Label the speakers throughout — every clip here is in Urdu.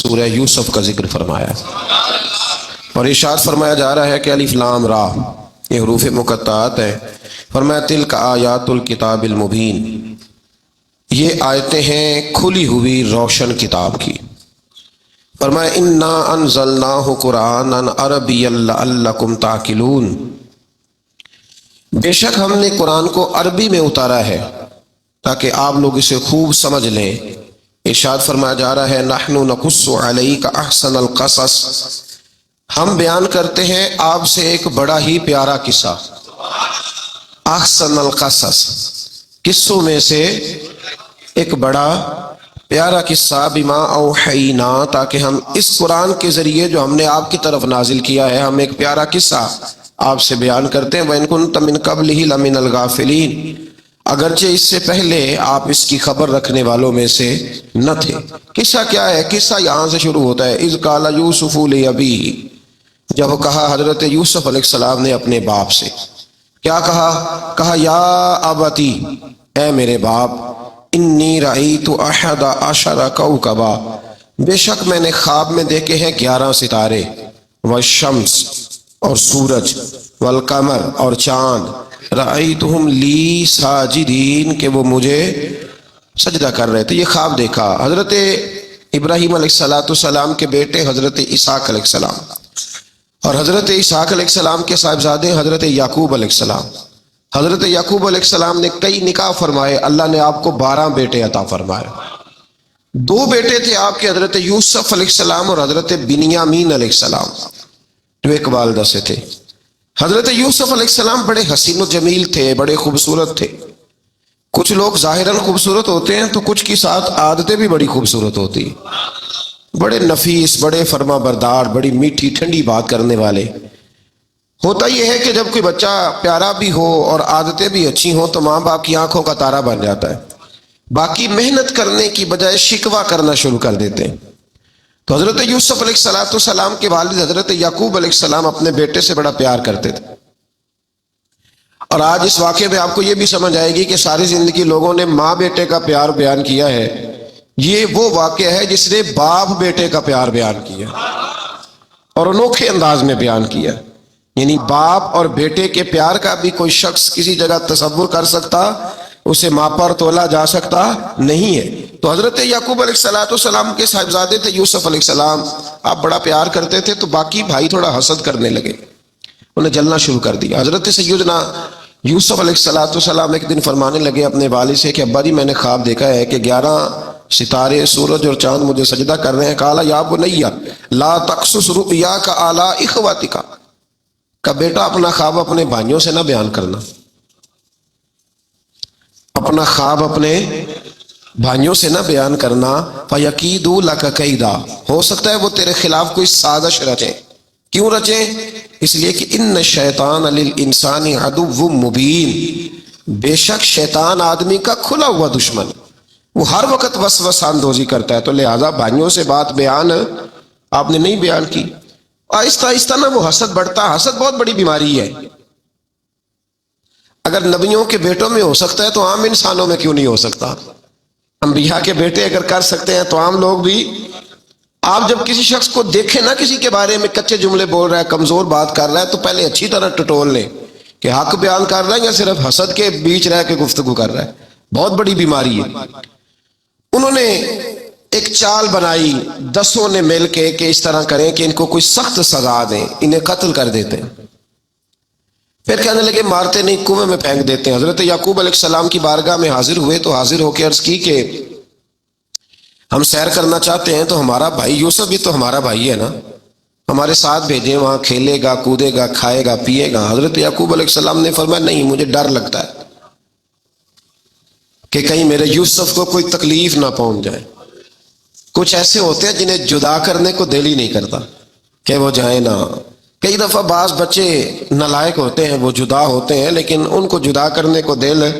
Speaker 1: سورہ یوسف کا ذکر فرمایا اور ارشاد فرمایا جا رہا ہے کہ الف لام را یہ حروف مقطعات ہیں. فرمایا تلک آیات الکتاب المبین، یہ آیتیں ہیں کھلی ہوئی روشن کتاب کی. فرمایا انا انزلناہ قرآنا عربیا لعلکم تعقلون، بے شک ہم نے قرآن کو عربی میں اتارا ہے تاکہ آپ لوگ اسے خوب سمجھ لیں. ارشاد فرمایا جا رہا ہے نحن نقص علیک احسن القصص، ہم بیان کرتے ہیں آپ سے ایک بڑا ہی پیارا قصہ. احسن القصص، قصوں میں سے ایک بڑا پیارا قصہ. بما اوحینا، تاکہ ہم اس قرآن کے ذریعے جو ہم نے آپ کی طرف نازل کیا ہے ہم ایک پیارا قصہ آپ سے بیان کرتے ہیں. وَإِن كُنتَ مِن قَبْلِهِ لَمِنَ الْغَافِلِينَ، اگرچہ اس سے پہلے آپ اس کی خبر رکھنے والوں میں سے نہ تھے. قصہ کیا ہے؟ قصہ یہاں سے شروع ہوتا ہے. اذ قال یوسف لأبیہ، جب کہا حضرت یوسف علیہ السلام نے اپنے باپ سے. کیا کہا یا ابتی، اے میرے باپ، انی رأیت احد عشر کوکبا، بے شک میں نے خواب میں دیکھے ہیں 11 ستارے، والشمس اور سورج، والقمر اور چاند، رأیتہم لی ساجدین، کہ وہ مجھے سجدہ کر رہے تھے. یہ خواب دیکھا حضرت ابراہیم علیہ السلام کے بیٹے حضرت اسحاق علیہ السلام، اور حضرت اسحاق علیہ السلام کے صاحبزادے حضرت یعقوب علیہ السلام. حضرت یعقوب علیہ السلام نے کئی نکاح فرمائے، اللہ نے آپ کو 12 بیٹے عطا فرمائے. 2 بیٹے تھے آپ کے، حضرت یوسف علیہ السلام اور حضرت بنیامین علیہ السلام، جو ایک والدہ سے تھے. حضرت یوسف علیہ السلام بڑے حسین و جمیل تھے، بڑے خوبصورت تھے. کچھ لوگ ظاہراً خوبصورت ہوتے ہیں تو کچھ کی ساتھ عادتیں بھی بڑی خوبصورت ہوتی، بڑے نفیس، بڑے فرما بردار، بڑی میٹھی ٹھنڈی بات کرنے والے. ہوتا یہ ہے کہ جب کوئی بچہ پیارا بھی ہو اور عادتیں بھی اچھی ہوں تو ماں باپ کی آنکھوں کا تارا بن جاتا ہے، باقی محنت کرنے کی بجائے شکوہ کرنا شروع کر دیتے ہیں. تو حضرت یوسف علیہ السلام کے والد حضرت یعقوب علیہ السلام اپنے بیٹے سے بڑا پیار کرتے تھے. اور آج اس واقعے میں آپ کو یہ بھی سمجھ آئے گی کہ ساری زندگی لوگوں نے ماں بیٹے کا پیار بیان کیا ہے، یہ وہ واقعہ ہے جس نے باپ بیٹے کا پیار بیان کیا اور انوکھے انداز میں بیان کیا. یعنی باپ اور بیٹے کے پیار کا بھی کوئی شخص کسی جگہ تصور کر سکتا، اسے ماپا اور تولا جا سکتا نہیں ہے. تو حضرت یعقوب علیہ السلام کے صاحبزادے تھے یوسف علیہ السلام، آپ بڑا پیار کرتے تھے تو باقی بھائی تھوڑا حسد کرنے لگے، انہیں جلنا شروع کر دیا. حضرت سیدنا یوسف علیہ السلام ایک دن فرمانے لگے اپنے والد سے کہ ابا جی میں نے خواب دیکھا ہے کہ 11 ستارے، سورج اور چاند مجھے سجدہ کر رہے ہیں. قال یا بنی لا تقصص رؤیاک علی اخوتک، کہ بیٹا اپنا خواب اپنے بھائیوں سے نہ بیان کرنا، اپنا خواب اپنے بھائیوں سے نہ بیان کرنا. فیکیدوا لک کیدا، ہو سکتا ہے وہ تیرے خلاف کوئی سازش رچیں. کیوں رچیں؟ اس لیے کہ ان الشیطان للانسان عدو مبین، بے شک شیطان آدمی کا کھلا ہوا دشمن، وہ ہر وقت وسوسہ اندوزی کرتا ہے. تو لہٰذا بھائیوں سے بات بیان آپ نے نہیں بیان کی. آہستہ آہستہ نا وہ حسد بڑھتا. حسد بہت بڑی بیماری ہے. اگر نبیوں کے بیٹوں میں ہو سکتا ہے تو عام انسانوں میں کیوں نہیں ہو سکتا؟ انبیاء کے بیٹے اگر کر سکتے ہیں تو عام لوگ بھی. آپ جب کسی شخص کو دیکھیں نا کسی کے بارے میں کچے جملے بول رہا ہے، کمزور بات کر رہا ہے، تو پہلے اچھی طرح ٹٹول لیں کہ حق بیان کر رہا ہے یا صرف حسد کے بیچ رہ کے گفتگو کر رہا ہے. بہت بڑی بیماری ہے. انہوں نے ایک چال بنائی 10 نے مل کے کہ اس طرح کریں کہ ان کو کوئی سخت سزا دیں، انہیں قتل کر دیتے ہیں. پھر کہنے لگے مارتے نہیں، کنویں میں پھینک دیتے ہیں. حضرت یعقوب علیہ السلام کی بارگاہ میں حاضر ہوئے تو حاضر ہو کے عرض کی کہ ہم سیر کرنا چاہتے ہیں تو ہمارا بھائی یوسف بھی تو ہمارا بھائی ہے نا، ہمارے ساتھ بھیجیں، وہاں کھیلے گا، کودے گا، کھائے گا، پیے گا. حضرت یعقوب علیہ السلام نے فرمایا نہیں، مجھے ڈر لگتا ہے کہ کہیں میرے یوسف کو کوئی تکلیف نہ پہنچ جائے. کچھ ایسے ہوتے ہیں جنہیں جدا کرنے کو دل ہی نہیں کرتا کہ وہ جائیں نا. کئی دفعہ بعض بچے نالائق ہوتے ہیں، وہ جدا ہوتے ہیں لیکن ان کو جدا کرنے کو دل ہے.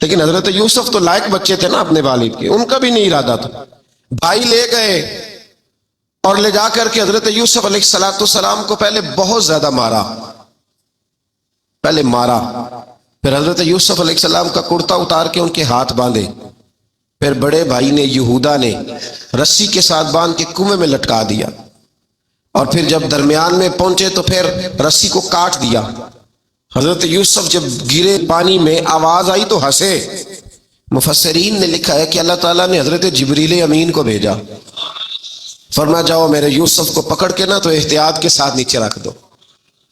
Speaker 1: لیکن حضرت یوسف تو لائق بچے تھے نا اپنے والد کے، ان کا بھی نہیں ارادہ تھا. بھائی لے گئے اور لے جا کر کے حضرت یوسف علیہ السلام کو پہلے بہت زیادہ مارا. پھر حضرت یوسف علیہ السلام کا کرتا اتار کے ان کے ہاتھ باندھے پھر بڑے بھائی نے یہودا نے رسی کے ساتھ باندھ کے کنویں میں لٹکا دیا، اور پھر جب درمیان میں پہنچے تو پھر رسی کو کاٹ دیا۔ حضرت یوسف جب گرے پانی میں آواز آئی تو ہنسے۔ مفسرین نے لکھا ہے کہ اللہ تعالیٰ نے حضرت جبریل امین کو بھیجا، فرمایا جاؤ میرے یوسف کو پکڑ کے نا تو احتیاط کے ساتھ نیچے رکھ دو۔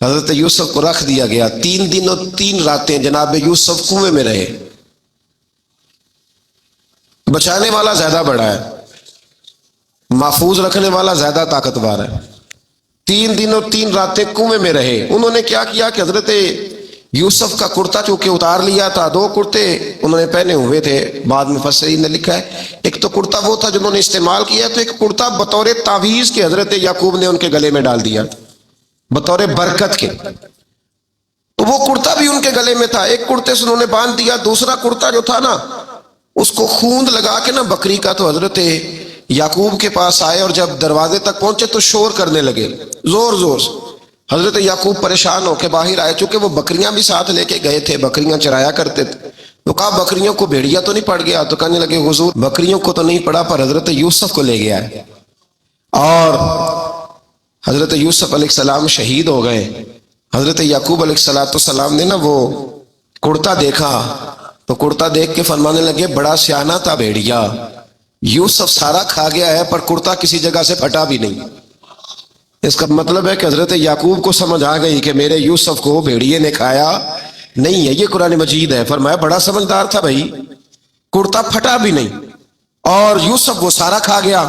Speaker 1: حضرت یوسف کو رکھ دیا گیا۔ 3 دن اور 3 راتیں جناب یوسف کنویں میں رہے۔ بچانے والا زیادہ بڑا ہے، محفوظ رکھنے والا زیادہ طاقتور ہے۔ 3 دن اور 3 راتیں کنویں میں رہے۔ انہوں نے کیا کیا کہ حضرت یوسف کا کرتا چونکہ اتار لیا تھا، 2 کرتے انہوں نے پہنے ہوئے تھے۔ بعد میں مفسرین نے لکھا ہے ایک تو کرتا وہ تھا جنہوں نے استعمال کیا، تو ایک کرتا بطور تعویذ کے حضرت یعقوب نے ان کے گلے میں ڈال دیا بطور برکت کے، تو وہ کرتا بھی ان کے گلے میں تھا۔ ایک کرتے سے انہوں نے باندھ دیا، دوسرا کرتا جو تھا نا اس کو خوند لگا کے نا بکری کا، تو حضرت یعقوب کے پاس آئے اور جب دروازے تک پہنچے تو شور کرنے لگے زور زور سے۔ حضرت یعقوب پریشان ہو کے باہر آئے، چونکہ وہ بکریاں بھی ساتھ لے کے گئے تھے، بکریاں چرایا کرتے تھے، تو کہا بکریوں کو بھیڑیا تو نہیں پڑ گیا؟ تو کہنے لگے حضور بکریوں کو تو نہیں پڑا پر حضرت یوسف کو لے گیا ہے، اور حضرت یوسف علیہ السلام شہید ہو گئے۔ حضرت یعقوب علیہ السلام نے نا وہ کرتا دیکھا تو کرتا دیکھ کے فرمانے لگے بڑا سیانہ تھا بھیڑیا، یوسف سارا کھا گیا ہے پر کرتا کسی جگہ سے پھٹا بھی نہیں۔ اس کا مطلب ہے کہ حضرت یعقوب کو سمجھ آ گئی کہ میرے یوسف کو بھیڑیے نے کھایا نہیں ہے۔ یہ قرآن مجید ہے۔ فرمایا بڑا سمجھدار تھا بھائی، کرتا پھٹا بھی نہیں اور یوسف وہ سارا کھا گیا۔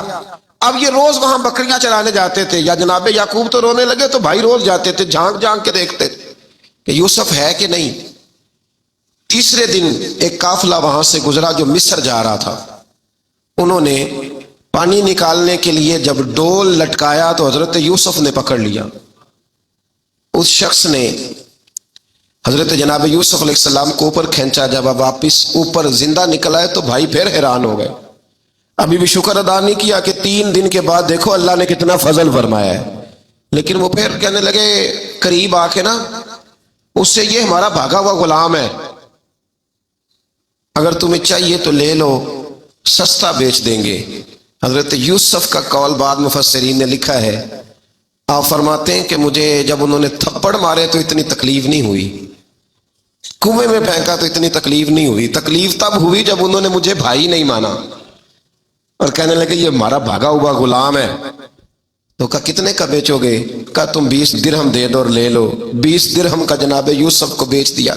Speaker 1: اب یہ روز وہاں بکریاں چرانے جاتے تھے، یا جناب یعقوب تو رونے لگے تو بھائی روز جاتے تھے، جھانک جھانک کے دیکھتے تھے کہ یوسف ہے کہ نہیں۔ تیسرے دن ایک قافلہ وہاں سے گزرا جو مصر جا رہا تھا، انہوں نے پانی نکالنے کے لیے جب ڈول لٹکایا تو حضرت یوسف نے پکڑ لیا۔ اس شخص نے حضرت جناب یوسف علیہ السلام کو اوپر کھینچا، جب اب واپس اوپر زندہ نکل آئے تو بھائی پھر حیران ہو گئے، ابھی بھی شکر ادا نہیں کیا کہ 3 دن کے بعد دیکھو اللہ نے کتنا فضل فرمایا ہے۔ لیکن وہ پھر کہنے لگے قریب آ کے نا اس سے یہ ہمارا بھاگا ہوا غلام ہے، اگر تمہیں چاہیے تو لے لو، سستا بیچ دیں گے۔ حضرت یوسف کا قول بعد مفسرین نے لکھا ہے، آپ فرماتے ہیں کہ مجھے جب انہوں نے تھپڑ مارے تو اتنی تکلیف نہیں ہوئی، کنویں میں پھینکا تو اتنی تکلیف نہیں ہوئی، تکلیف تب ہوئی جب انہوں نے مجھے بھائی نہیں مانا اور کہنے لگے یہ ہمارا بھاگا ہوا غلام ہے۔ تو کہا کتنے کا بیچو گے؟ کہا تم 20 درہم دے دو اور لے لو۔ 20 درہم کا جناب یوسف کو بیچ دیا۔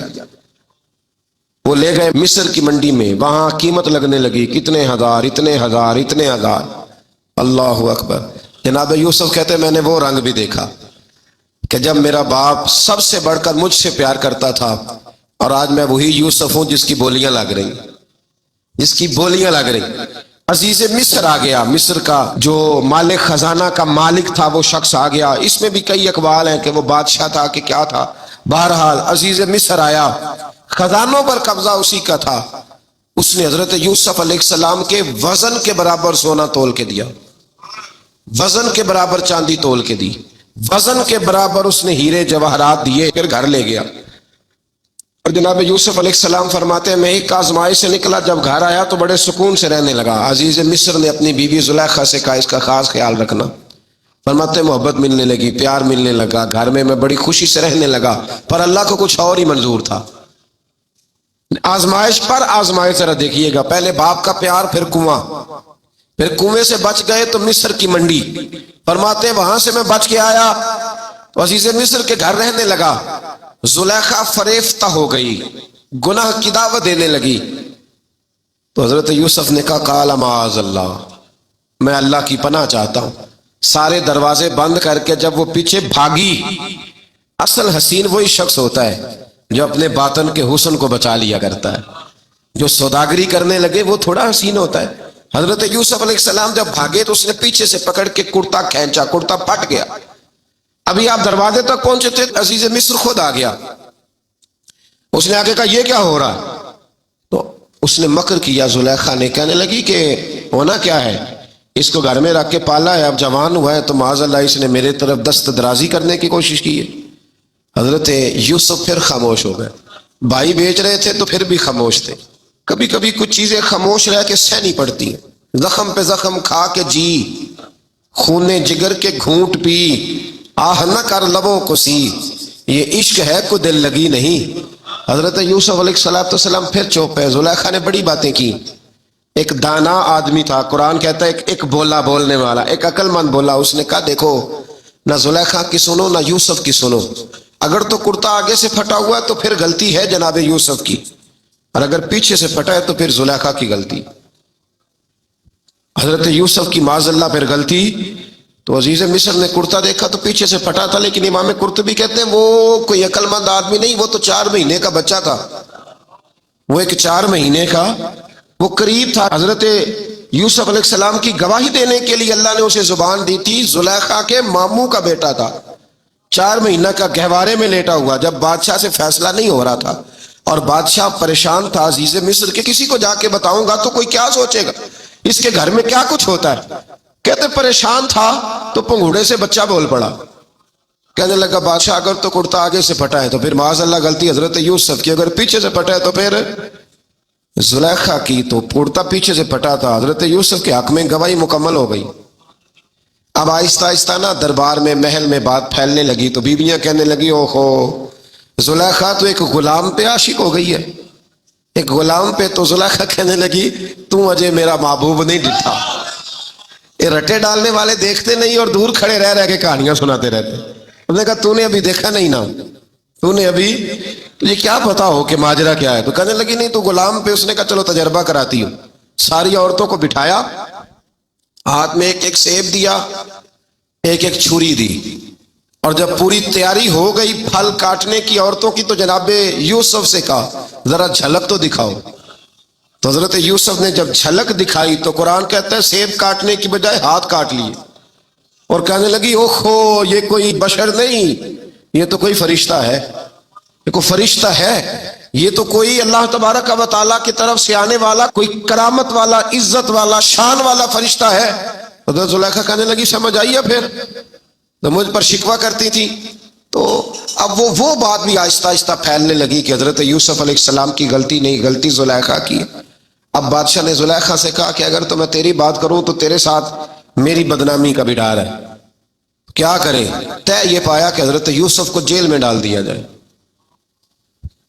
Speaker 1: وہ لے گئے مصر کی منڈی میں، وہاں قیمت لگنے لگی، کتنے ہزار، اتنے ہزار، اتنے ہزار۔ اللہ اکبر۔ جناب یوسف کہتے میں نے وہ رنگ بھی دیکھا کہ جب میرا باپ سب سے بڑھ کر مجھ سے پیار کرتا تھا، اور آج میں وہی یوسف ہوں جس کی بولیاں لگ رہی، جس کی بولیاں لگ رہی۔ عزیز مصر آ گیا، مصر کا جو مالک خزانہ کا مالک تھا وہ شخص آ گیا۔ اس میں بھی کئی اقوال ہیں کہ وہ بادشاہ تھا کہ کیا تھا، بہرحال عزیز مصر آیا، خزانوں پر قبضہ اسی کا تھا۔ اس نے حضرت یوسف علیہ السلام کے وزن کے برابر سونا تول کے دیا، وزن کے برابر چاندی تول کے دی، وزن کے برابر اس نے ہیرے جواہرات دیے، پھر گھر لے گیا۔ اور جناب یوسف علیہ السلام فرماتے ہیں میں ایک آزمائش سے نکلا، جب گھر آیا تو بڑے سکون سے رہنے لگا۔ عزیز مصر نے اپنی بیوی زلیخا سے کہا اس کا خاص خیال رکھنا۔ فرماتے ہیں محبت ملنے لگی، پیار ملنے لگا، گھر میں بڑی خوشی سے رہنے لگا، پر اللہ کو کچھ اور ہی منظور تھا۔ آزمائش پر آزمائش ذرا دیکھیے گا، پہلے باپ کا پیار، پھر کنواں، پھر کنویں سے بچ گئے تو مصر کی منڈی۔ فرماتے ہیں وہاں سے میں بچ کے آیا تو عزیز مصر کے گھر رہنے لگا۔ زلیخا فریفتہ ہو گئی، گناہ کی دعوت دینے لگی، تو حضرت یوسف نے کہا قال معاذ اللہ، میں اللہ کی پناہ چاہتا ہوں۔ سارے دروازے بند کر کے جب وہ پیچھے بھاگی، اصل حسین وہی شخص ہوتا ہے جو اپنے باطن کے حسن کو بچا لیا کرتا ہے۔ جو سوداگری کرنے لگے وہ تھوڑا حسین ہوتا ہے۔ حضرت یوسف علیہ السلام جب بھاگے تو اس نے پیچھے سے پکڑ کے کرتا کھینچا، کرتا پھٹ گیا۔ ابھی آپ دروازے تک پہنچے تھے، عزیز مصر خود آ گیا۔ اس نے آگے کہا یہ کیا ہو رہا؟ تو اس نے مکر کیا، زلیخا نے، کہنے لگی کہ ہونا کیا ہے، اس کو گھر میں رکھ کے پالا ہے، اب جوان ہوا ہے تو معاذ اللہ اس نے میرے طرف دست درازی کرنے کی کوشش کی ہے۔ حضرت یوسف پھر خاموش ہو گئے، بھائی بیچ رہے تھے تو پھر بھی خاموش تھے۔ کبھی کبھی کچھ چیزیں خاموش رہ کے سہنی پڑتی ہیں. زخم پہ زخم کھا کے جی، خون جگر کے گھونٹ پی، آہ نہ کر لبوں کو سی، یہ عشق ہے کو دل لگی نہیں. حضرت یوسف علیہ السلام پھر چپ ہے. زلیخا نے بڑی باتیں کی. ایک دانا آدمی تھا، قرآن کہتا ہے ایک بولا بولنے والا، ایک عقل مند بولا. اس نے کہا دیکھو نہ زلیخا کی سنو نہ یوسف کی سنو. اگر تو کرتا آگے سے پھٹا ہوا ہے تو پھر غلطی ہے جناب یوسف کی، اور اگر پیچھے سے پھٹا ہے تو پھر زلیخا کی غلطی. حضرت یوسف کی معاذ اللہ پھر غلطی. تو عزیز مصر نے کرتا دیکھا تو پیچھے سے پھٹا تھا، لیکن امام قرطبی کہتے ہیں وہ کوئی عقل مند آدمی نہیں، وہ تو 4 مہینے کا بچہ تھا. وہ ایک 4 مہینے کا وہ قریب تھا. حضرت یوسف علیہ السلام کی گواہی دینے کے لیے اللہ نے اسے زبان دی تھی. زلیخا کے ماموں کا بیٹا تھا، 4 مہینہ کا گہوارے میں لیٹا ہوا. جب بادشاہ سے فیصلہ نہیں ہو رہا تھا اور بادشاہ پریشان تھا عزیز مصر کہ کسی کو جا کے بتاؤں گا تو کوئی کیا سوچے گا، اس کے گھر میں کیا کچھ ہوتا ہے. کہتے پریشان تھا تو پنگوڑے سے بچہ بول پڑا. کہنے لگا بادشاہ اگر تو کرتا آگے سے پھٹا ہے تو پھر معاذ اللہ غلطی حضرت یوسف کی، اگر پیچھے سے پھٹا ہے تو پھر زلیخا کی. تو کرتا پیچھے سے پھٹا تھا. حضرت یوسف کے حق میں گواہی مکمل ہو گئی. اب آہستہ آہستہ نا دربار میں محل میں بات پھیلنے لگی. تو بیویاں کہنے لگی اوہو زلیخا تو ایک غلام پہ عاشق ہو گئی ہے، ایک غلام پہ. تو زلیخا کہنے لگی تو اجے میرا محبوب نہیں ڈٹھا. یہ رٹے ڈالنے والے دیکھتے نہیں اور دور کھڑے رہ رہ کے کہانیاں سناتے رہتے. انہوں نے کہا تو نے ابھی دیکھا نہیں نا، تو نے ابھی تجھے کیا پتا ہو کہ ماجرا کیا ہے. تو کہنے لگی نہیں تو غلام پہ. اس نے کہا چلو تجربہ کراتی ہوں. ساری عورتوں کو بٹھایا، ہاتھ میں ایک ایک سیب دیا، ایک ایک چھری دی، اور جب پوری تیاری ہو گئی پھل کاٹنے کی عورتوں کی تو جناب یوسف سے کہا ذرا جھلک تو دکھاؤ. تو حضرت یوسف نے جب جھلک دکھائی تو قرآن کہتا ہے سیب کاٹنے کی بجائے ہاتھ کاٹ لیے، اور کہنے لگی اوہو یہ کوئی بشر نہیں، یہ تو کوئی فرشتہ ہے، یہ کوئی فرشتہ ہے، یہ تو کوئی اللہ تبارک و تعالیٰ کی طرف سے آنے والا کوئی کرامت والا عزت والا شان والا فرشتہ ہے. حضرت زلیخا کہنے لگی سمجھ آئیے پھر تو مجھ پر شکوہ کرتی تھی. تو اب وہ بات بھی آہستہ آہستہ پھیلنے لگی کہ حضرت یوسف علیہ السلام کی غلطی نہیں، غلطی زلیخا کی. اب بادشاہ نے زلیخا سے کہا کہ اگر تو میں تیری بات کروں تو تیرے ساتھ میری بدنامی کا بھی ڈر ہے، کیا کریں؟ طے یہ پایا کہ حضرت یوسف کو جیل میں ڈال دیا جائے.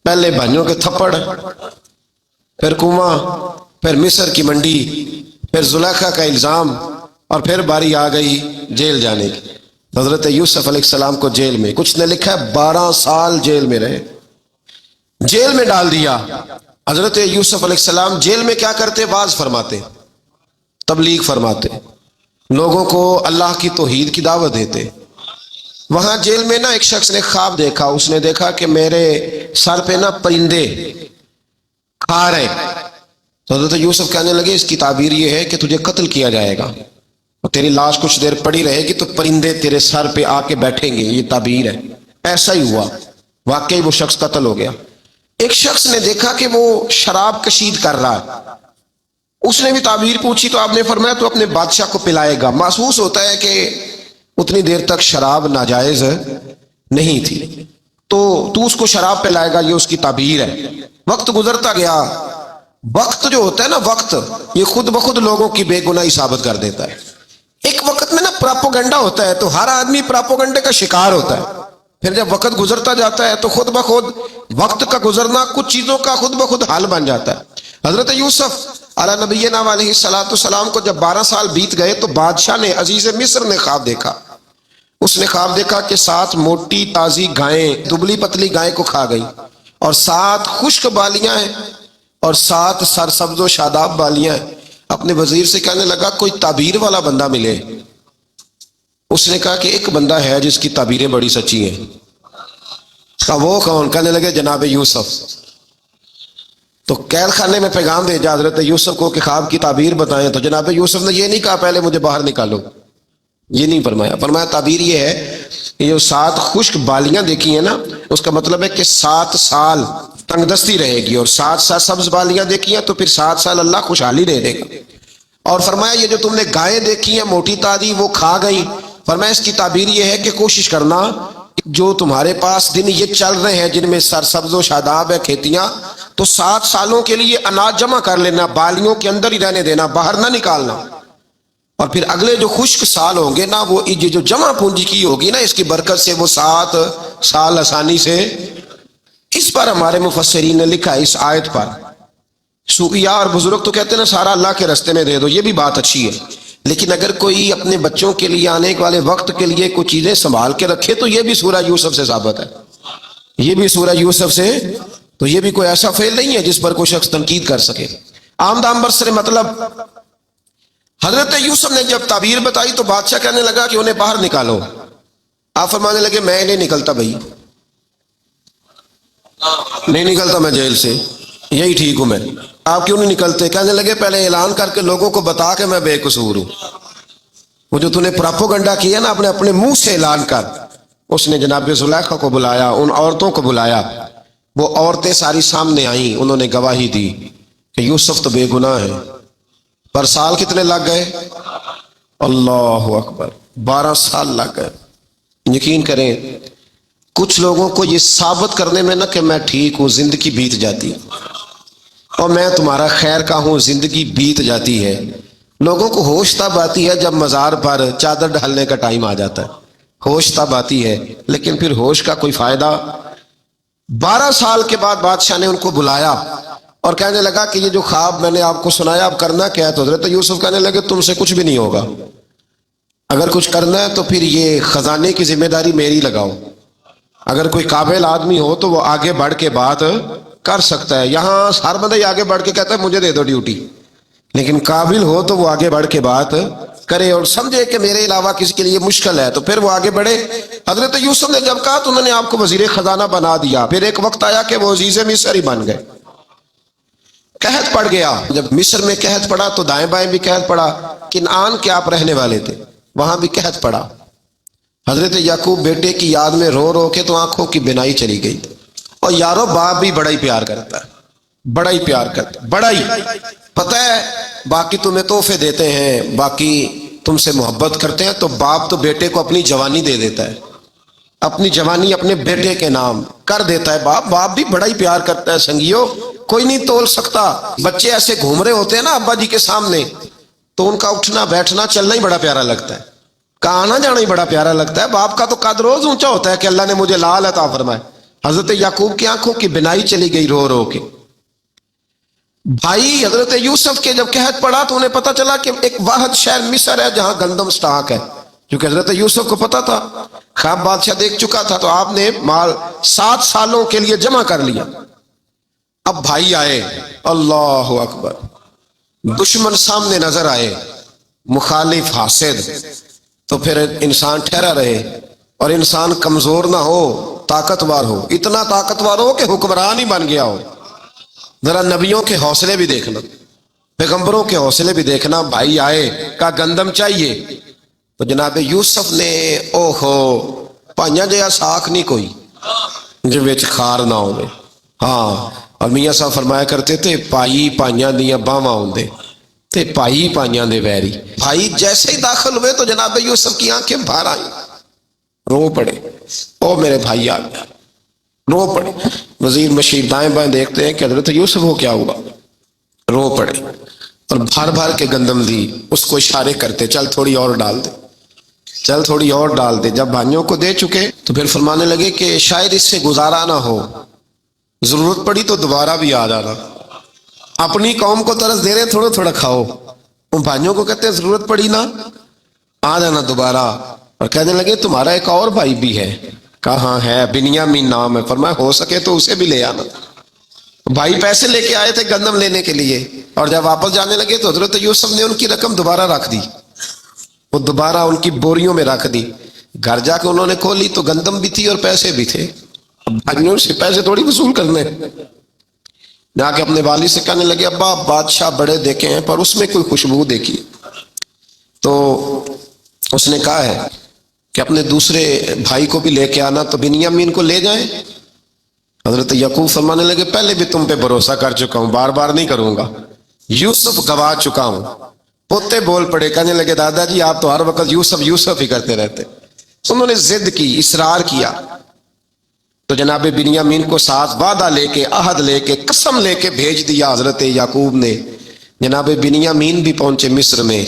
Speaker 1: پہلے بھائیوں کے تھپڑ، پھر کنواں، پھر مصر کی منڈی، پھر زلیخا کا الزام، اور پھر باری آ گئی جیل جانے کی. حضرت یوسف علیہ السلام کو جیل میں، کچھ نے لکھا ہے 12 سال جیل میں رہے، جیل میں ڈال دیا. حضرت یوسف علیہ السلام جیل میں کیا کرتے؟ واعظ فرماتے، تبلیغ فرماتے، لوگوں کو اللہ کی توحید کی دعوت دیتے. وہاں جیل میں نا ایک شخص نے خواب دیکھا. اس نے دیکھا کہ میرے سر پہ نا پرندے کھا رہے. تو حضرت یوسف کہنے لگے اس کی تعبیر یہ ہے کہ تجھے قتل کیا جائے گا اور تیری لاش کچھ دیر پڑی رہے گی تو پرندے تیرے سر پہ آ کے بیٹھیں گے، یہ تعبیر ہے. ایسا ہی ہوا، واقعی وہ شخص قتل ہو گیا. ایک شخص نے دیکھا کہ وہ شراب کشید کر رہا ہے. اس نے بھی تعبیر پوچھی تو آپ نے فرمایا تو اپنے بادشاہ کو پلائے گا. محسوس ہوتا ہے کہ اتنی دیر تک شراب ناجائز نہیں تھی، تو اس کو شراب پلائے گا، یہ اس کی تعبیر ہے. وقت گزرتا گیا. وقت جو ہوتا ہے نا، وقت یہ خود بخود لوگوں کی بے گناہی ثابت کر دیتا ہے. ایک وقت میں نا پراپوگنڈا ہوتا ہے تو ہر آدمی پراپوگنڈے کا شکار ہوتا ہے. پھر جب وقت گزرتا جاتا ہے تو خود بخود وقت کا گزرنا کچھ چیزوں کا خود بخود حال بن جاتا ہے. حضرت یوسف علیہ نبینا علیہ السلام کو جب 12 سال بیت گئے تو بادشاہ نے، عزیز مصر نے خواب دیکھا. اس نے خواب دیکھا کہ 7 موٹی تازی گائیں دبلی پتلی گائیں کو کھا گئی، اور 7 خشک بالیاں ہیں اور 7 سرسبز و شاداب بالیاں ہیں. اپنے وزیر سے کہنے لگا کوئی تعبیر والا بندہ ملے. اس نے کہا کہ ایک بندہ ہے جس کی تعبیریں بڑی سچی ہیں. کہا وہ کون؟ کہنے لگے جناب یوسف. تو قید خانے میں پیغام بھیجا حضرت یوسف کو کہ خواب کی تعبیر بتائیں. تو جناب یوسف نے یہ نہیں کہا پہلے مجھے باہر نکالو، یہ نہیں فرمایا. فرمایا تعبیر یہ ہے کہ جو 7 خشک بالیاں دیکھی ہیں نا، اس کا مطلب ہے کہ 7 سال تنگ دستی رہے گی، اور 7 سبز بالیاں دیکھی ہیں تو پھر 7 سال اللہ خوشحالی دے دے گا. اور فرمایا یہ جو تم نے گائیں دیکھی ہیں موٹی تازی وہ کھا گئی. فرمایا اس کی تعبیر یہ ہے کہ کوشش کرنا جو تمہارے پاس دن یہ چل رہے ہیں جن میں سرسبز و شاداب ہے کھیتیاں، تو 7 سالوں کے لیے اناج جمع کر لینا، بالیوں کے اندر ہی رہنے دینا، باہر نہ نکالنا، اور پھر اگلے جو خشک سال ہوں گے نا، وہ یہ جو جمع پونجی کی ہوگی نا، اس کی برکت سے وہ 7 سال آسانی سے۔ اس پر ہمارے مفسرین نے لکھا ہے اس آیت پر، صوفیاء اور بزرگ تو کہتے ہیں نا سارا اللہ کے راستے میں دے دو، یہ بھی بات اچھی ہے، لیکن اگر کوئی اپنے بچوں کے لیے آنے والے وقت کے لیے کچھ چیزیں سنبھال کے رکھے تو یہ بھی سورہ یوسف سے ثابت ہے، یہ بھی سورہ یوسف سے، تو یہ بھی کوئی ایسا فعل نہیں ہے جس پر کوئی شخص تنقید کر سکے۔ آمدام برسر مطلب حضرت یوسف نے جب تعبیر بتائی تو بادشاہ کہنے لگا کہ انہیں باہر نکالو۔ آپ فرمانے لگے میں نہیں نکلتا بھائی، نہیں نکلتا میں جیل سے، یہی ٹھیک ہوں میں۔ آپ کیوں نہیں نکلتے؟ کہنے لگے پہلے اعلان کر کے لوگوں کو بتا کہ میں بے قصور ہوں۔ وہ جو تُو نے پراپوگنڈا کیا نا اپنے منہ سے اعلان کر۔ اس نے جناب زلیخا کو بلایا، ان عورتوں کو بلایا، وہ عورتیں ساری سامنے آئیں، انہوں نے گواہی دی کہ یوسف تو بے گناہ ہے۔ پر سال کتنے لگ گئے؟ اللہ اکبر، 12 سال لگ گئے۔ یقین کریں کچھ لوگوں کو یہ ثابت کرنے میں نہ کہ میں ٹھیک ہوں، زندگی بیت جاتی، اور میں تمہارا خیر کا ہوں، زندگی بیت جاتی ہے۔ لوگوں کو ہوش تب آتی ہے جب مزار پر چادر ڈالنے کا ٹائم آ جاتا ہے، ہوش تب آتی ہے، لیکن پھر ہوش کا کوئی فائدہ۔ 12 سال کے بعد بادشاہ نے ان کو بلایا اور کہنے لگا کہ یہ جو خواب میں نے آپ کو سنایا اب کرنا کیا ہے؟ تو حضرت یوسف کہنے لگے تم سے کچھ بھی نہیں ہوگا، اگر کچھ کرنا ہے تو پھر یہ خزانے کی ذمہ داری میری لگاؤ۔ اگر کوئی قابل آدمی ہو تو وہ آگے بڑھ کے بات کر سکتا ہے، یہاں ہر بندہ ہی آگے بڑھ کے کہتا ہے مجھے دے دو ڈیوٹی، لیکن قابل ہو تو وہ آگے بڑھ کے بات کرے اور سمجھے کہ میرے علاوہ کسی کے لیے مشکل ہے تو پھر وہ آگے بڑھے۔ حضرت یوسف نے جب کہا تو انہوں نے آپ کو وزیر خزانہ بنا دیا، پھر ایک وقت آیا کہ وہ عزیز مصر ہی بن گئے۔ قحط پڑ گیا، جب مصر میں قحط پڑا تو دائیں بائیں بھی قحط پڑا، کنعان کے آپ رہنے والے تھے، وہاں بھی قحط پڑا۔ حضرت یعقوب بیٹے کی یاد میں رو رو کے تو آنکھوں کی بینائی چلی گئی۔ اور یارو باپ بھی بڑا ہی پیار کرتا ہے، بڑا ہی پیار کرتا ہے، بڑا ہی پتہ ہے، باقی تمہیں تحفے دیتے ہیں، باقی تم سے محبت کرتے ہیں، تو باپ تو بیٹے کو اپنی جوانی دے دیتا ہے، اپنی جوانی اپنے بیٹے کے نام کر دیتا ہے۔ باپ بھی بڑا ہی پیار کرتا ہے سنگیو، کوئی نہیں تول سکتا۔ بچے ایسے گھوم رہے ہوتے ہیں نا ابا جی کے سامنے تو ان کا اٹھنا بیٹھنا چلنا ہی بڑا پیارا لگتا ہے، کہاں آنا جانا ہی بڑا پیارا لگتا ہے۔ باپ کا تو قد روز اونچا ہوتا ہے کہ اللہ نے مجھے لال عطا فرمائے۔ حضرت یعقوب کی آنکھوں کی بینائی چلی گئی رو رو کے۔ بھائی حضرت یوسف کے جب قحط پڑا تو انہیں پتہ چلا کہ ایک واحد شہر مصر ہے جہاں گندم سٹاک ہے، کیونکہ حضرت یوسف کو پتہ تھا، خواب بادشاہ دیکھ چکا تھا، تو آپ نے مال 7 سالوں کے لیے جمع کر لیا۔ اب بھائی آئے، اللہ اکبر، دشمن سامنے نظر آئے، مخالف حاسد، تو پھر انسان ٹھہرا رہے اور انسان کمزور نہ ہو، طاقتور ہو، اتنا طاقتور ہو کہ حکمران ہی بن گیا ہو۔ ذرا نبیوں کے حوصلے بھی دیکھنا، پیغمبروں کے حوصلے بھی دیکھنا۔ بھائی آئے، کہا گندم چاہیے، تو جناب یوسف نے اوہو پائیاں جیا ساکھ نہیں کوئی جو وچ خار نہ ہوئے۔ ہاں، اور میاں صاحب فرمایا کرتے تھے پائی پائیاں دیاں باواں ہوندے تے پائی پائیاں دے ویری۔ بھائی جیسے ہی داخل ہوئے تو جناب یوسف کی آنکھیں باہر آئیں، رو پڑے، او میرے بھائی آ گیا، رو پڑے۔ وزیر مشیر دائیں بائیں دیکھتے ہیں کہ حضرت یوسف کو کیا ہوا، رو پڑے اور بھر بھر کے گندم دی، اس کو اشارے کرتے چل تھوڑی اور ڈال دے، چل تھوڑی اور ڈال دے۔ جب بھائیوں کو دے چکے تو پھر فرمانے لگے کہ شاید اس سے گزارا نہ ہو، ضرورت پڑی تو دوبارہ بھی آ جانا۔ اپنی قوم کو طرز دے رہے تھوڑا تھوڑا کھاؤ، ان بھائیوں کو کہتے ہیں ضرورت پڑی نا آ جانا دوبارہ۔ اور کہنے لگے تمہارا ایک اور بھائی بھی ہے، کہاں ہے؟ بنیامین نام ہے۔ فرمایا ہو سکے تو اسے بھی لے آنا۔ بھائی پیسے لے کے آئے تھے گندم لینے کے لیے، اور جب واپس جانے لگے تو حضرت یوسف نے ان کی رقم دوبارہ رکھ دی، وہ دوبارہ ان کی بوریوں میں رکھ دی۔ گھر جا کے انہوں نے کھولی تو گندم بھی تھی اور پیسے بھی تھے۔ اب بھائیوں سے پیسے تھوڑی وصول کرنے، جا کے اپنے والد سے کہنے لگے ابا بادشاہ بڑے دیکھے ہیں پر اس میں کوئی خوشبو دیکھی، تو اس نے کہا ہے کہ اپنے دوسرے بھائی کو بھی لے کے آنا، تو بنیامین کو لے جائیں۔ حضرت یعقوب فرمانے لگے پہلے بھی تم پہ بھروسہ کر چکا ہوں، بار بار نہیں کروں گا، یوسف گوا چکا ہوں۔ پوتے بول پڑے، کہنے لگے دادا جی آپ تو ہر وقت یوسف یوسف ہی کرتے رہتے۔ انہوں نے ضد کی، اصرار کیا، تو جناب بنیامین کو ساتھ وعدہ لے کے، عہد لے کے، قسم لے کے بھیج دیا حضرت یعقوب نے۔ جناب بنیامین بھی پہنچے مصر میں،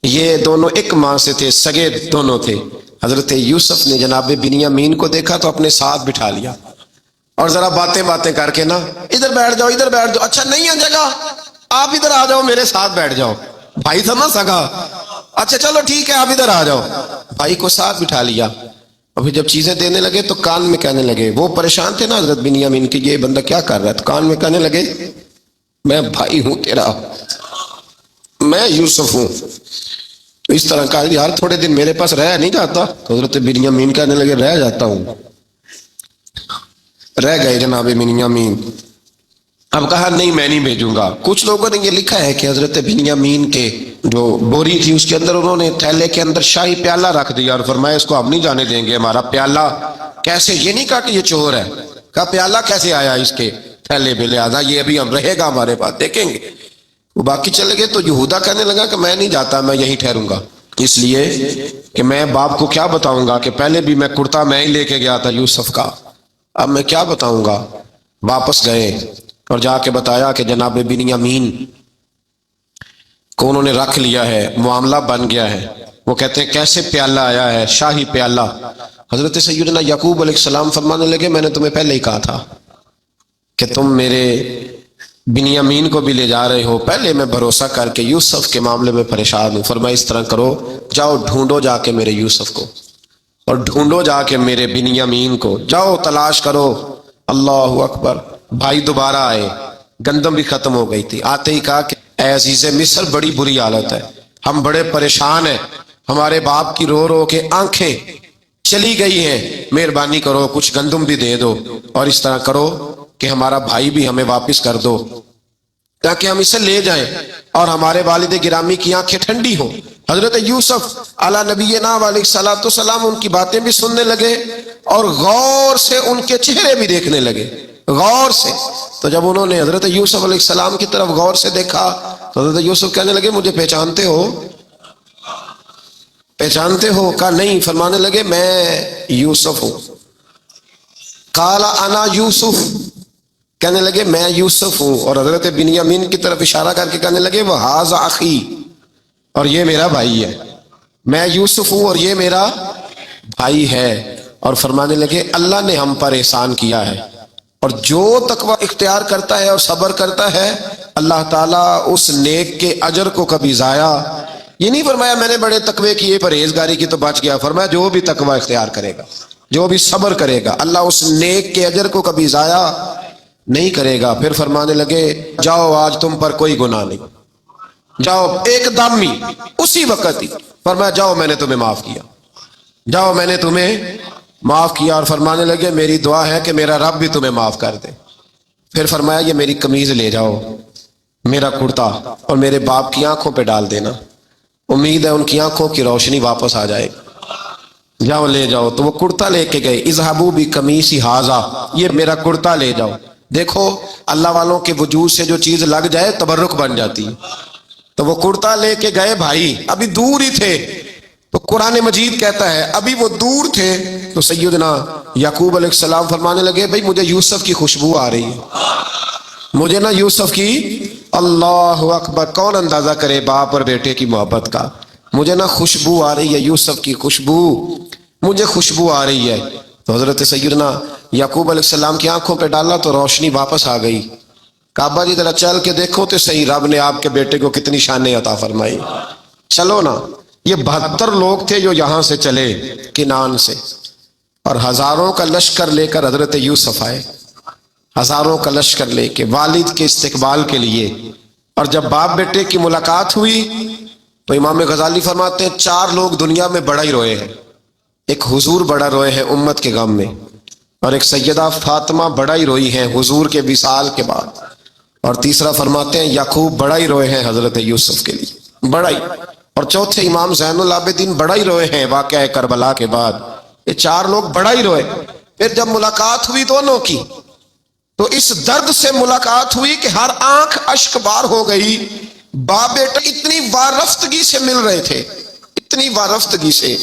Speaker 1: یہ دونوں ایک ماں سے تھے، سگے دونوں تھے۔ حضرت یوسف نے جناب بنیامین کو دیکھا تو اپنے ساتھ بٹھا لیا، اور ذرا باتیں کر کے نا، ادھر بیٹھ جاؤ، ادھر بیٹھ جاؤ، اچھا نہیں ہے جگہ، آپ ادھر آ جاؤ، میرے ساتھ بیٹھ جاؤ۔ بھائی تھا نا سگا، اچھا چلو ٹھیک ہے آپ ادھر آ جاؤ۔ بھائی کو ساتھ بٹھا لیا، اور پھر جب چیزیں دینے لگے تو کان میں کہنے لگے، وہ پریشان تھے نا حضرت بنیامین کی، یہ بندہ کیا کر رہا ہے، تو کان میں کہنے لگے میں بھائی ہوں تیرا، میں یوسف ہوں۔ تو اس طرح کہا یار تھوڑے دن میرے پاس رہ نہیں جاتا، تو حضرت بنیامین کہنے لگے رہ جاتا ہوں۔ رہ گئے جناب بنیامین۔ اب کہا نہیں میں نہیں بھیجوں گا۔ کچھ لوگوں نے یہ لکھا ہے کہ حضرت بنیامین کے جو بوری تھی اس کے اندر انہوں نے تھیلے کے اندر شاہی پیالہ رکھ دیا اور فرمایا اس کو ہم نہیں جانے دیں گے، ہمارا پیالہ کیسے، یہ نہیں کہا کہ یہ چور ہے، کہا پیالہ کیسے آیا اس کے تھیلے میں، لہٰذا یہ ابھی ہم رہے گا ہمارے پاس، دیکھیں گے۔ وہ باقی چلے گئے تو یہودا کہنے لگا کہ میں نہیں جاتا، میں یہیں ٹھہروں گا، اس لیے کہ میں باپ کو کیا بتاؤں گا کہ پہلے بھی میں کرتا میں ہی لے کے گیا تھا یوسف کا، اب میں کیا بتاؤں گا۔ واپس گئے اور جا کے بتایا کہ جناب بنیامین کو انہوں نے رکھ لیا ہے، معاملہ بن گیا ہے۔ وہ کہتے ہیں کیسے پیالہ آیا ہے، شاہی پیالہ۔ حضرت سیدنا یعقوب علیہ السلام فرمانے لگے میں نے تمہیں پہلے ہی کہا تھا کہ تم میرے بنیامین کو بھی لے جا رہے ہو، پہلے میں بھروسہ کر کے یوسف کے معاملے میں پریشان ہوں۔ فرمایا اس طرح کرو، جاؤ ڈھونڈو جا کے میرے یوسف کو، اور ڈھونڈو جا کے میرے بنیامین کو، جاؤ تلاش کرو۔ اللہ اکبر۔ بھائی دوبارہ آئے، گندم بھی ختم ہو گئی تھی، آتے ہی کہا کہ اے عزیز مصر بڑی بری حالت ہے، ہم بڑے پریشان ہیں، ہمارے باپ کی رو رو کے آنکھیں چلی گئی ہیں، مہربانی کرو کچھ گندم بھی دے دو، اور اس طرح کرو کہ ہمارا بھائی بھی ہمیں واپس کر دو تاکہ ہم اسے لے جائیں اور ہمارے والد گرامی کی آنکھیں ٹھنڈی ہوں۔ حضرت یوسف علی نبینا علیہ الصلوۃ والسلام ان کی باتیں بھی سننے لگے اور غور سے ان کے چہرے بھی دیکھنے لگے، غور سے۔ تو جب انہوں نے حضرت یوسف علیہ السلام کی طرف غور سے دیکھا تو حضرت یوسف کہنے لگے مجھے پہچانتے ہو، پہچانتے ہو؟ کہا نہیں۔ فرمانے لگے میں یوسف ہوں۔ قال انا یوسف، کہنے لگے میں یوسف ہوں، اور حضرت بنیامین کی طرف اشارہ کر کے کہنے لگے وہذا اخی، اور یہ میرا بھائی ہے، میں یوسف ہوں اور یہ میرا بھائی ہے۔ اور فرمانے لگے اللہ نے ہم پر احسان کیا ہے، اور جو تقوی اختیار کرتا ہے اور صبر کرتا ہے اللہ تعالیٰ اس نیک کے اجر کو کبھی ضائع، یہ نہیں فرمایا میں نے بڑے تقوی کیے پرہیزگاری کی تو بچ گیا، فرمایا جو بھی تقوی اختیار کرے گا، جو بھی صبر کرے گا، اللہ اس نیک کے اجر کو کبھی ضائع نہیں کرے گا۔ پھر فرمانے لگے جاؤ آج تم پر کوئی گناہ نہیں، جاؤ ایک دم ہی اسی وقت ہی فرمایا جاؤ میں نے تمہیں معاف کیا، جاؤ میں نے تمہیں معاف کیا۔ اور فرمانے لگے میری دعا ہے کہ میرا رب بھی تمہیں معاف کر دے۔ پھر فرمایا یہ میری قمیض لے جاؤ، میرا کرتا، اور میرے باپ کی آنکھوں پہ ڈال دینا، امید ہے ان کی آنکھوں کی روشنی واپس آ جائے، جاؤ لے جاؤ۔ تو وہ کرتا لے کے گئے، اذهبوا بقمیصی ھذا، یہ میرا کرتا لے جاؤ۔ دیکھو اللہ والوں کے وجود سے جو چیز لگ جائے تبرک بن جاتی ہے۔ تو وہ کرتا لے کے گئے، بھائی ابھی دور ہی تھے، تو قرآن مجید کہتا ہے ابھی وہ دور تھے تو سیدنا یعقوب علیہ السلام فرمانے لگے بھائی مجھے یوسف کی خوشبو آ رہی ہے، مجھے نا یوسف کی، اللہ اکبر، کون اندازہ کرے باپ اور بیٹے کی محبت کا، مجھے نا خوشبو آ رہی ہے، یوسف کی خوشبو، مجھے خوشبو آ رہی ہے۔ تو حضرت سیدنا یعقوب علیہ السلام کی آنکھوں پہ ڈالا تو روشنی واپس آ گئی۔ کعبہ جی ذرا چل کے دیکھو تو صحیح رب نے آپ کے بیٹے کو کتنی شانیں عطا فرمائی۔ چلو نا، یہ 72 لوگ تھے جو یہاں سے چلے کنعان سے، اور ہزاروں کا لشکر لے کر حضرت یوسف آئے، ہزاروں کا لشکر لے کے والد کے استقبال کے لیے۔ اور جب باپ بیٹے کی ملاقات ہوئی تو امام غزالی فرماتے ہیں 4 لوگ دنیا میں بڑا ہی روئے ہیں، ایک حضور بڑا روئے ہیں امت کے غم میں، اور ایک سیدہ فاطمہ بڑا ہی روئی ہیں حضور کے وصال کے بعد، اور تیسرا فرماتے ہیں یعقوب بڑا ہی روئے ہیں حضرت یوسف کے لیے، بڑا ہی، اور چوتھے امام زین العابدین بڑا ہی روئے ہیں واقعہ کربلا کے بعد۔ یہ 4 لوگ بڑا ہی روئے۔ پھر جب ملاقات ہوئی دونوں کی تو اس درد سے ملاقات ہوئی کہ ہر آنکھ اشک بار ہو گئی۔ باپ بیٹا اتنی وارفتگی سے مل رہے تھے، اتنی وارفتگی سے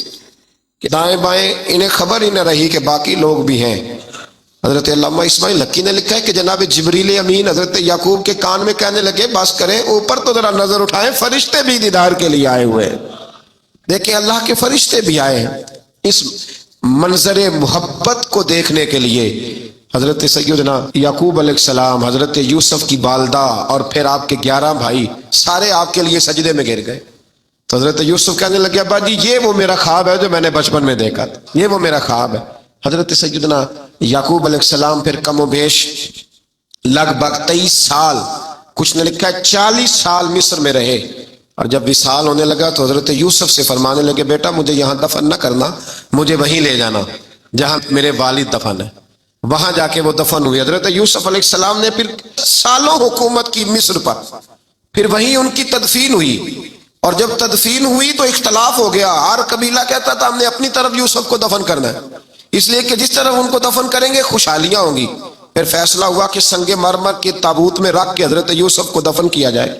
Speaker 1: کہ دائیں بائیں انہیں خبر ہی نہ رہی کہ باقی لوگ بھی ہیں۔ حضرت علامہ اسماعیل حقی نے لکھا ہے کہ جناب جبریل امین حضرت یعقوب کے کان میں کہنے لگے بس کریں اوپر تو ذرا نظر اٹھائیں، فرشتے بھی دیدار کے لیے آئے ہوئے ہیں۔ دیکھیں اللہ کے فرشتے بھی آئے ہیں اس منظر محبت کو دیکھنے کے لیے۔ حضرت سیدنا یعقوب علیہ السلام، حضرت یوسف کی والدہ اور پھر آپ کے 11 بھائی سارے آپ کے لیے سجدے میں گر گئے۔ تو حضرت یوسف کہنے لگے ابا جی یہ وہ میرا خواب ہے جو میں نے بچپن میں دیکھا تھا، یہ وہ میرا خواب ہے۔ حضرت سیدنا یعقوب علیہ السلام پھر کم و بیش لگ بھگ 23 سال، کچھ نے لکھا ہے 40 سال مصر میں رہے، اور جب وصال ہونے لگا تو حضرت یوسف سے فرمانے لگے بیٹا مجھے یہاں دفن نہ کرنا، مجھے وہیں لے جانا جہاں میرے والد دفن ہے۔ وہاں جا کے وہ دفن ہوئے۔ حضرت یوسف علیہ السلام نے پھر سالوں حکومت کی مصر پر، پھر وہیں ان کی تدفین ہوئی، اور جب تدفین ہوئی تو اختلاف ہو گیا، ہر قبیلہ کہتا تھا ہم نے اپنی طرف یوسف کو دفن کرنا ہے، اس لیے کہ جس طرف ان کو دفن کریں گے خوشحالیاں ہوں گی۔ پھر فیصلہ ہوا کہ سنگ مرمر کے تابوت میں رکھ کے حضرت یوسف کو دفن کیا جائے،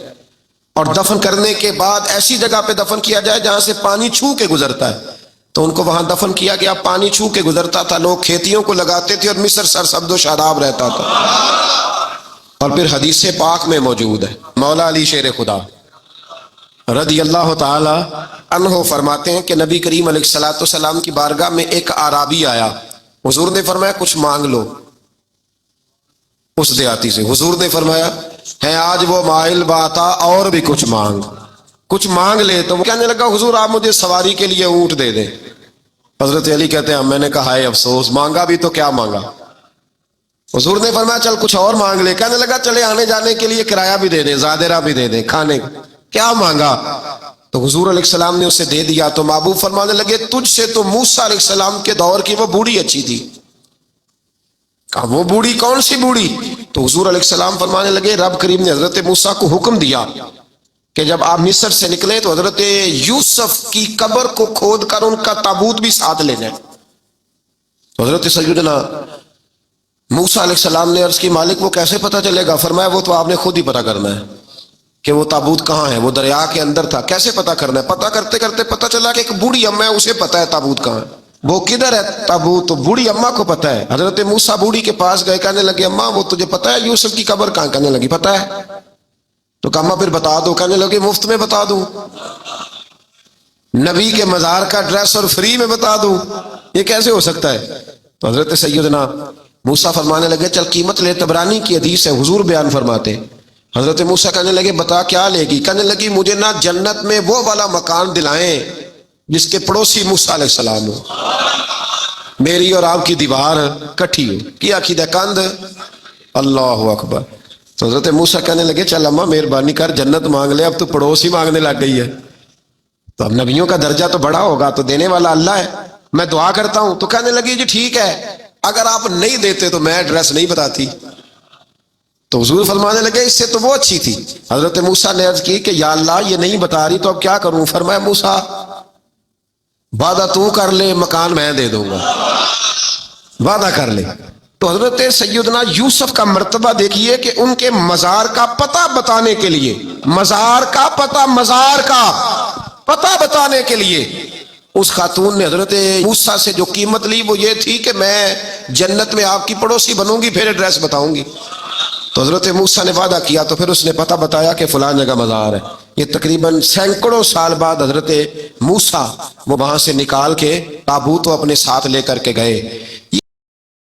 Speaker 1: اور دفن کرنے کے بعد ایسی جگہ پہ دفن کیا جائے جہاں سے پانی چھو کے گزرتا ہے۔ تو ان کو وہاں دفن کیا گیا، پانی چھو کے گزرتا تھا، لوگ کھیتیوں کو لگاتے تھے اور مصر سرسبز و شاداب رہتا تھا۔ اور پھر حدیث پاک میں موجود ہے، مولا علی شیر خدا رضی اللہ تعالی عنہ فرماتے ہیں کہ نبی کریم علیہ الصلوۃ والسلام کی بارگاہ میں ایک اعرابی آیا، حضور نے فرمایا کچھ مانگ لو اس دیہاتی سے۔ حضور نے فرمایا ہے آج وہ مائل باتا اور بھی کچھ مانگ لے۔ تو وہ کہنے لگا حضور آپ مجھے سواری کے لیے اونٹ دے دیں۔ حضرت علی کہتے ہیں میں نے کہا ہے افسوس، مانگا بھی تو کیا مانگا۔ حضور نے فرمایا چل کچھ اور مانگ لے۔ کہنے لگا چلے آنے جانے کے لیے کرایہ بھی دے دیں، زادرہ بھی دے دیں، کھانے کیا مانگا۔ تو حضور علیہ السلام نے اسے دے دیا۔ تو محبوب فرمانے لگے تجھ سے تو موسیٰ علیہ السلام کے دور کی وہ بوڑھی اچھی تھی۔ کہا وہ بوڑھی کون سی بوڑھی؟ تو حضور علیہ السلام فرمانے لگے رب کریم نے حضرت موسیٰ کو حکم دیا کہ جب آپ مصر سے نکلیں تو حضرت یوسف کی قبر کو کھود کر ان کا تابوت بھی ساتھ لے جائیں۔ تو حضرت سیدنا موسیٰ علیہ السلام نے عرض کی مالک وہ کیسے پتہ چلے گا؟ فرمایا وہ تو آپ نے خود ہی پتہ کرنا ہے کہ وہ تابوت کہاں ہے، وہ دریا کے اندر تھا، کیسے پتہ کرنا ہے؟ پتہ کرتے کرتے پتہ چلا کہ ایک بوڑھی اماں ہے، اسے پتہ ہے تابوت کہاں ہے، وہ کدھر ہے تابوت، تو بوڑھی اماں کو پتہ ہے۔ حضرت موسیٰ بوڑھی کے پاس گئے، کہنے لگے اماں وہ تجھے پتہ ہے یوسف کی قبر کہاں؟ کہنے لگی پتہ ہے۔ تو کہا اماں پھر بتا دو۔ کہنے لگے مفت میں بتا دوں، نبی کے مزار کا ایڈریس اور فری میں بتا دوں، یہ کیسے ہو سکتا ہے؟ تو حضرت سیدنا موسیٰ فرمانے لگے چل قیمت لے، طبرانی کی حدیث ہے، حضور بیان فرماتے۔ حضرت موسیٰ کہنے لگے بتا کیا لے گی؟ کہنے لگی مجھے نہ جنت میں وہ والا مکان دلائیں جس کے پڑوسی موسیٰ علیہ السلام ہو، میری اور آپ کی دیوار کٹھی ہو، کیا عقیدہ کند، اللہ اکبر۔ تو حضرت موسیٰ کہنے لگے چل اماں مہربانی کر جنت مانگ لے، اب تو پڑوسی مانگنے لگ گئی ہے، تو اب نبیوں کا درجہ تو بڑا ہوگا، تو دینے والا اللہ ہے، میں دعا کرتا ہوں۔ تو کہنے لگی جی ٹھیک ہے، اگر آپ نہیں دیتے تو میں ایڈریس نہیں بتاتی۔ تو حضور فرمانے لگے اس سے تو وہ اچھی تھی۔ حضرت موسیٰ نے عرض کی کہ یا اللہ یہ نہیں بتا رہی تو اب کیا کروں؟ فرمایا موسیٰ وعدہ تو کر لے، مکان میں دے دوں گا، وعدہ کر لے۔ تو حضرت سیدنا یوسف کا مرتبہ دیکھیے کہ ان کے مزار کا پتہ بتانے کے لیے، مزار کا پتہ بتانے کے لیے اس خاتون نے حضرت موسیٰ سے جو قیمت لی وہ یہ تھی کہ میں جنت میں آپ کی پڑوسی بنوں گی، پھر ایڈریس بتاؤں گی۔ تو حضرت موسیٰ نے وعدہ کیا، تو پھر اس نے پتہ بتایا کہ فلاں جگہ مزار ہے۔ یہ تقریباً سینکڑوں سال بعد حضرت موسیٰ وہ وہاں سے نکال کے تابوت اپنے ساتھ لے کر کے گئے۔